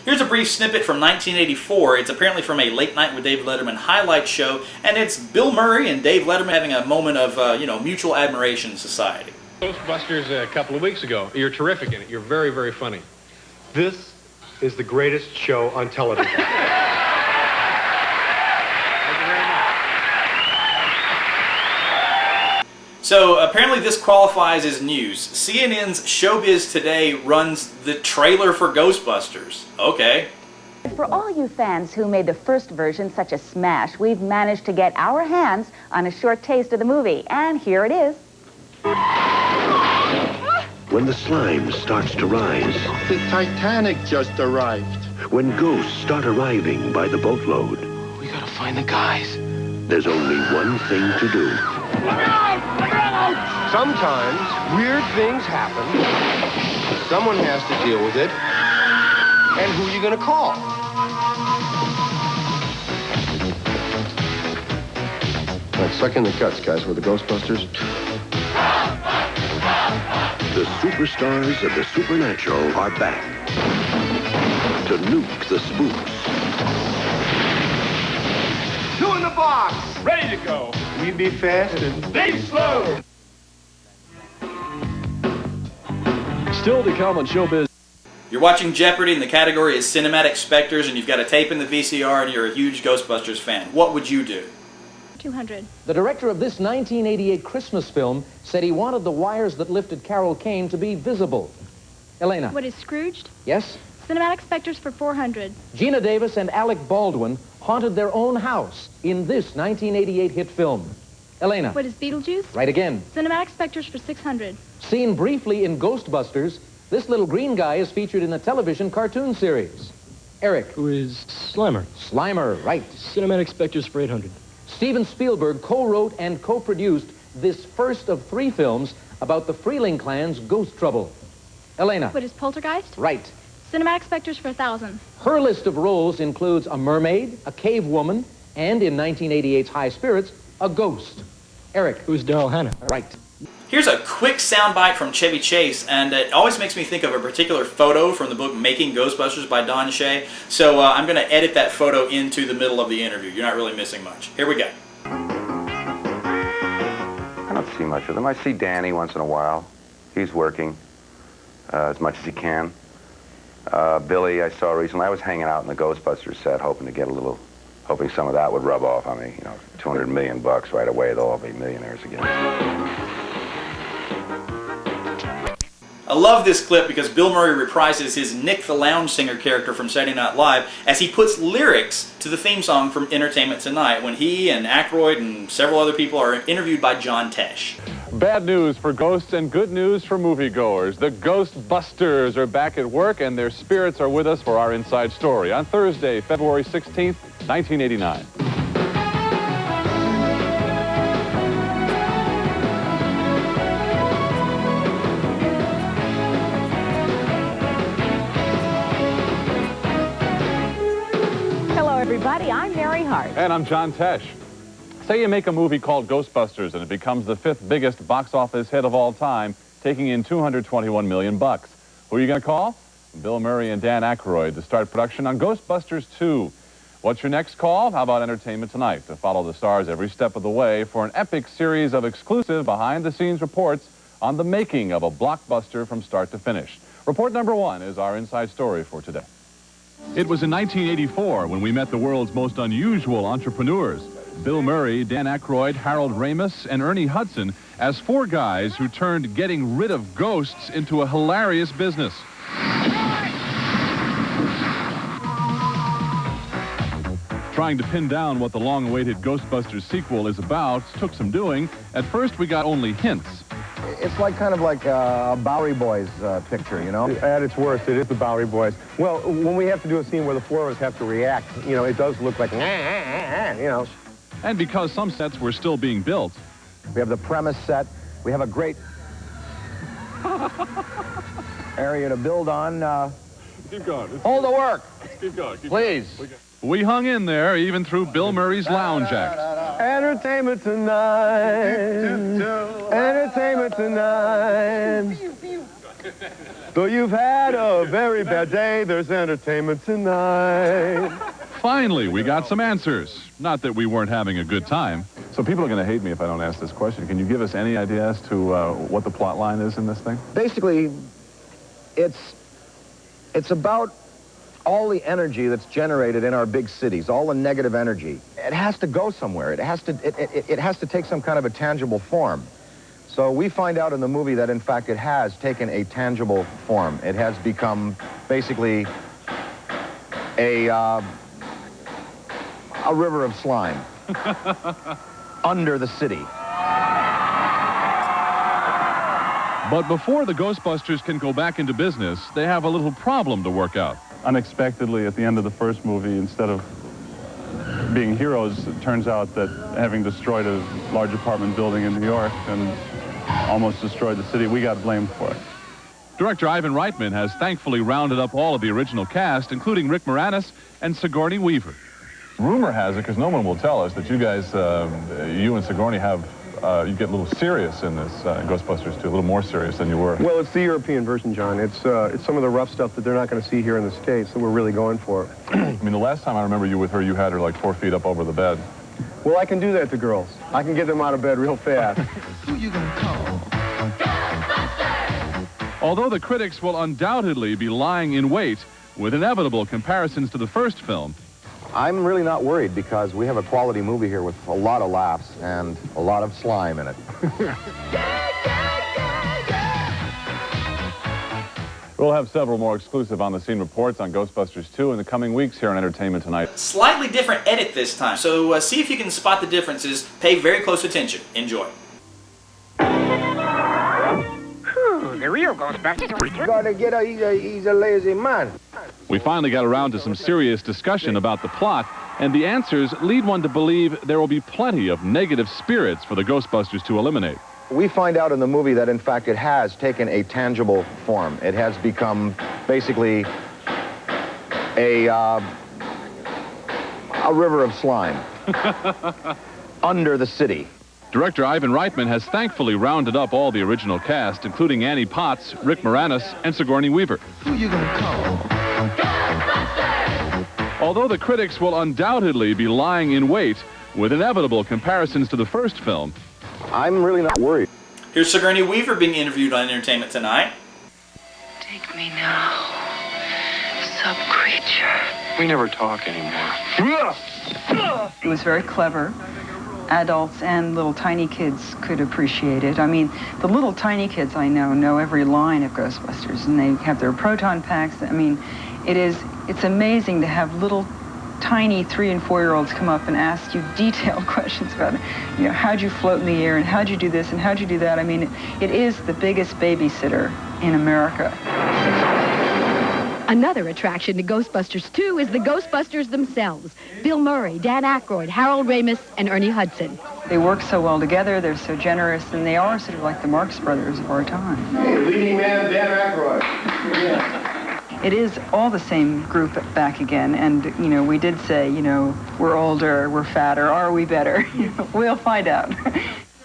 Here's a brief snippet from 1984. It's apparently from a Late Night with David Letterman highlight show, and it's Bill Murray and Dave Letterman having a moment of, mutual admiration in society. Ghostbusters a couple of weeks ago. You're terrific in it. You're very, very funny. This is the greatest show on television. Thank you very much. So apparently this qualifies as news. CNN's Showbiz Today runs the trailer for Ghostbusters. Okay. For all you fans who made the first version such a smash, we've managed to get our hands on a short taste of the movie. And here it is. When the slime starts to rise. The Titanic just arrived. When ghosts start arriving by the boatload. We gotta find the guys. There's only one thing to do. Sometimes weird things happen. Someone has to deal with it. And who are you gonna call? All right, suck in the guts, guys. We're the Ghostbusters. The superstars of the supernatural are back to nuke the spooks. 2 in the box. Ready to go. We be fast and be slow. Still to come on Showbiz. You're watching Jeopardy and the category is Cinematic Spectres, and you've got a tape in the VCR and you're a huge Ghostbusters fan. What would you do? 200. The director of this 1988 Christmas film said he wanted the wires that lifted Carol Kane to be visible. Elena. What is Scrooged? Yes? Cinematic Spectres for 400. Gina Davis and Alec Baldwin haunted their own house in this 1988 hit film. Elena. What is Beetlejuice? Right again. Cinematic Spectres for 600. Seen briefly in Ghostbusters, this little green guy is featured in a television cartoon series. Eric. Who is Slimer. Slimer, right. Cinematic Spectres for 800. Steven Spielberg co-wrote and co-produced this first of 3 films about the Freeling clan's ghost trouble. Elena. What is Poltergeist? Right. Cinematic Spectres for 1,000. Her list of roles includes a mermaid, a cave woman, and in 1988's High Spirits, a ghost. Eric. Who's Daryl Hannah. Right. Here's a quick soundbite from Chevy Chase, and it always makes me think of a particular photo from the book Making Ghostbusters by Don Shea. So I'm going to edit that photo into the middle of the interview. You're not really missing much. Here we go. I don't see much of them. I see Danny once in a while. He's working as much as he can. Billy, I saw recently. I was hanging out in the Ghostbusters set, hoping some of that would rub off on me. You know, $200 million right away, they'll all be millionaires again. I love this clip because Bill Murray reprises his Nick the Lounge Singer character from Saturday Night Live as he puts lyrics to the theme song from Entertainment Tonight when he and Aykroyd and several other people are interviewed by John Tesh. Bad news for ghosts and good news for moviegoers. The Ghostbusters are back at work and their spirits are with us for our Inside Story on Thursday, February 16th, 1989. Everybody, I'm Mary Hart. And I'm John Tesh. Say you make a movie called Ghostbusters and it becomes the 5th biggest box office hit of all time, taking in $221 million. Who are you going to call? Bill Murray and Dan Aykroyd to start production on Ghostbusters 2. What's your next call? How about Entertainment Tonight to follow the stars every step of the way for an epic series of exclusive behind-the-scenes reports on the making of a blockbuster from start to finish. Report number 1 is our Inside Story for today. It was in 1984 when we met the world's most unusual entrepreneurs. Bill Murray, Dan Aykroyd, Harold Ramis, and Ernie Hudson as 4 guys who turned getting rid of ghosts into a hilarious business. Trying to pin down what the long-awaited Ghostbusters sequel is about took some doing. At first, we got only hints. It's kind of like a Bowery Boys picture, you know? At its worst, it is the Bowery Boys. Well, when we have to do a scene where the 4 of us have to react, you know, it does look like, you know. And because some sets were still being built. We have the premise set. We have a great area to build on. Keep going. Hold the work. Keep going. Please. We hung in there even through Bill Murray's lounge act. Entertainment Tonight. Entertainment Tonight. Though you've had a very bad day, there's entertainment tonight. Finally, we got some answers. Not that we weren't having a good time. So people are going to hate me if I don't ask this question. Can you give us any idea as to what the plot line is in this thing? Basically, it's about all the energy that's generated in our big cities, all the negative energy. It has to go somewhere. It has to take some kind of a tangible form. So we find out in the movie that, in fact, it has taken a tangible form. It has become basically a river of slime under the city. But before the Ghostbusters can go back into business, they have a little problem to work out. Unexpectedly, at the end of the first movie, instead of being heroes, it turns out that having destroyed a large apartment building in New York and almost destroyed the city, we got blamed for it. Director Ivan Reitman has thankfully rounded up all of the original cast, including Rick Moranis and Sigourney Weaver. Rumor has it, because no one will tell us, that you guys, you and Sigourney have, you get a little serious in this Ghostbusters 2, a little more serious than you were. Well, it's the European version, John. It's some of the rough stuff that they're not going to see here in the States that we're really going for. I mean, the last time I remember you with her, you had her like 4 feet up over the bed. Well, I can do that to girls. I can get them out of bed real fast. Who you gonna call? Although the critics will undoubtedly be lying in wait with inevitable comparisons to the first film, I'm really not worried because we have a quality movie here with a lot of laughs and a lot of slime in it. We'll have several more exclusive on-the-scene reports on Ghostbusters 2 in the coming weeks here on Entertainment Tonight. Slightly different edit this time, so see if you can spot the differences. Pay very close attention. Enjoy. The real Ghostbusters. You gotta get he's a lazy man. We finally got around to some serious discussion about the plot, and the answers lead one to believe there will be plenty of negative spirits for the Ghostbusters to eliminate. We find out in the movie that, in fact, it has taken a tangible form. It has become basically a river of slime under the city. Director Ivan Reitman has thankfully rounded up all the original cast, including Annie Potts, Rick Moranis, and Sigourney Weaver. Who you gonna call? Although the critics will undoubtedly be lying in wait with inevitable comparisons to the first film, I'm really not worried. Here's Sigourney Weaver being interviewed on Entertainment Tonight. Take me now, sub-creature. We never talk anymore. It was very clever. Adults and little tiny kids could appreciate it. I mean, the little tiny kids I know every line of Ghostbusters, and they have their proton packs. I mean, it's amazing to have little tiny 3- and 4-year-olds come up and ask you detailed questions about it. You know, how'd you float in the air, and how'd you do this, and how'd you do that? I mean, it is the biggest babysitter in America. Another attraction to Ghostbusters 2 is the Ghostbusters themselves. Bill Murray, Dan Aykroyd, Harold Ramis, and Ernie Hudson. They work so well together, they're so generous, and they are sort of like the Marx Brothers of our time. Hey, leading man, Dan Aykroyd. It is all the same group back again, and, you know, we did say, you know, we're older, we're fatter, are we better? We'll find out.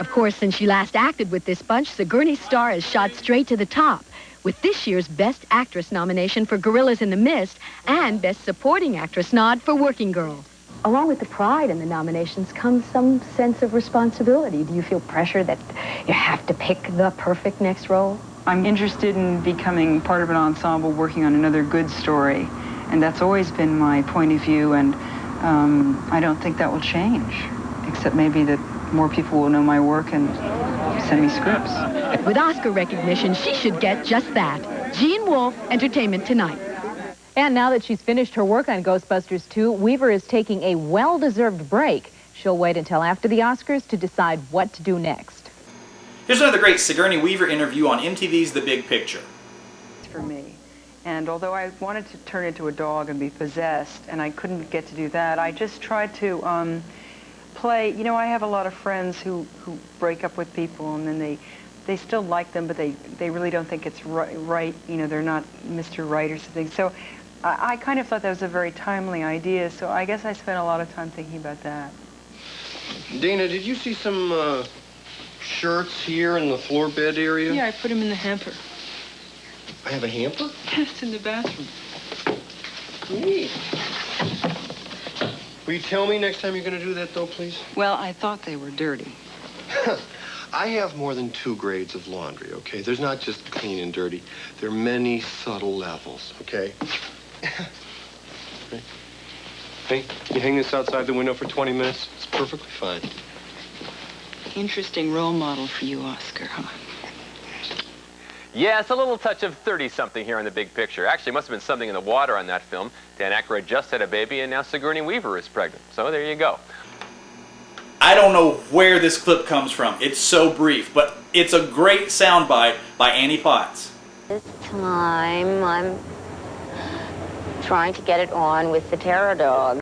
Of course, since she last acted with this bunch, Sigourney's star has shot straight to the top, with this year's Best Actress nomination for Gorillas in the Mist and Best Supporting Actress nod for Working Girl. Along with the pride in the nominations comes some sense of responsibility. Do you feel pressure that you have to pick the perfect next role? I'm interested in becoming part of an ensemble working on another good story, and that's always been my point of view, and I don't think that will change, except maybe that more people will know my work and send me scripts. With Oscar recognition, she should get just that. Jeanne Wolfe, Entertainment Tonight. And now that she's finished her work on Ghostbusters 2, Weaver is taking a well-deserved break. She'll wait until after the Oscars to decide what to do next. Here's another great Sigourney Weaver interview on MTV's The Big Picture. For me. And although I wanted to turn into a dog and be possessed, and I couldn't get to do that, I just tried to play. You know, I have a lot of friends who break up with people, and then they still like them, but they really don't think it's right. You know, they're not Mr. Right or something. So I kind of thought that was a very timely idea, so I guess I spent a lot of time thinking about that. Dana, did you see some shirts here in the floor bed area? Yeah, I put them in the hamper. I have a hamper? Yes, in the bathroom. Neat. Will you tell me next time you're going to do that, though, please? Well, I thought they were dirty. I have more than 2 grades of laundry, okay? There's not just clean and dirty. There are many subtle levels, okay? Hey, you hang this outside the window for 20 minutes, it's perfectly fine. Interesting role model for you, Oscar, huh? Yeah, it's a little touch of 30-something here in the big picture. Actually, must have been something in the water on that film. Dan Aykroyd just had a baby, and now Sigourney Weaver is pregnant. So there you go. I don't know where this clip comes from. It's so brief, but it's a great soundbite by Annie Potts. This time I'm trying to get it on with the terror dog.